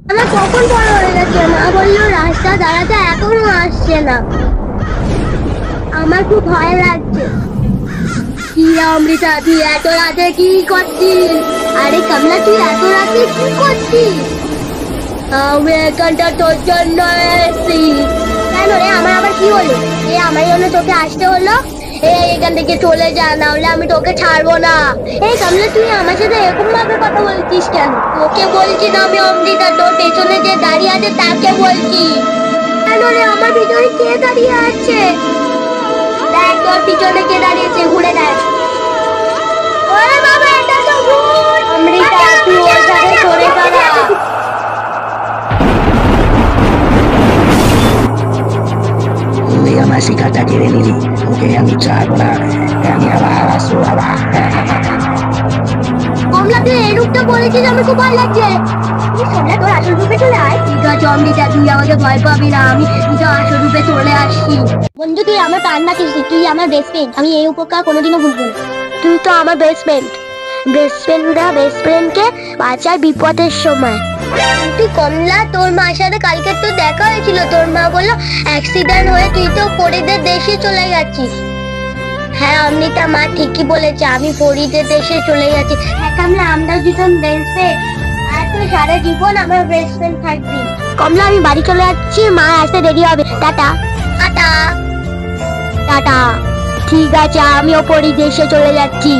আমার কখন বড় হয়ে গেছে, মা বললো রাস্তা দাঁড়াতে, এখনো আসছে না। আমার খুব ভয় লাগছে। কি অমৃতা, তুই এত রাতে কি করছিস? আরে কমলা, তুই এত রাতে কি করছিস? আমি এখানটা তোর জন্য এসেছি। কেন রে, আমার আবার কি হলো? আমার জন্য তোকে আসতে হলো? এখান থেকে চলে যা, না হলে আমি তোকে ছাড়বো না। কমলা, তুই আমার সাথে এরকম ভাবে কথা বলছিস কেন? তোকে বলছি না আমি অমৃতা, তোর পেছনে যে দাঁড়িয়ে আছে তাকে বলছি। কেন রে, আমার পিছনে কে দাঁড়িয়ে আছে? দেখ তোর পিছনে কে দাঁড়িয়েছে, ঘুরে দেখ। ওরে বাবা, এটা তো ভূত। অমৃতা, তুই ওর সাথে সরে দাঁড়া। তুই আমার শিকারটা কেড়ে নিলি, ওকে আমি ছাড়বো না। আমি আবার আসবো আবার। কমলা, তুই এই রূপটা বলেছিস, আমি খুব ভয় লাগছে। তুই কমলা, তোর আসল রূপে চলে আয়। ঠিক আছে অমৃতা, তুই আমাকে ভয় পাবি না, আমি তোর আসল রূপে চলে আসছি। বন্ধু, তুই আমার প্রাণ বাঁচিয়েছিস, তুই আমার বেস্ট ফ্রেন্ড, আমি এই উপকার কোনোদিনও ভুলবো না। তুই তো আমার বেস্ট ফ্রেন্ড। বেস্ট ফ্রেন্ডরা বেস্ট ফ্রেন্ডকে বাঁচায় বিপদের সময়। তুই কমলা, তোর মার সাথে কালকে তো দেখা হয়েছিল, তোর মা বললো অ্যাক্সিডেন্ট হয়ে তুই তো পরিদের দেশে চলে গেছিস। হ্যাঁ অমৃতা, মা ঠিকই বলেছে, আমি পরিদের দেশে চলে গেছি। কমলা, আমরা দুজন বেস্ট ফ্রেন্ড, আর তুই সারা জীবন আমার বেস্ট ফ্রেন্ড থাকবি। কমলা, আমি বাড়ি চলে যাচ্ছি, মা আসতে দেরি হবে। টাটা। টাটা। টাটা। ঠিক আছে, আমিও পরিদেশে চলে যাচ্ছি।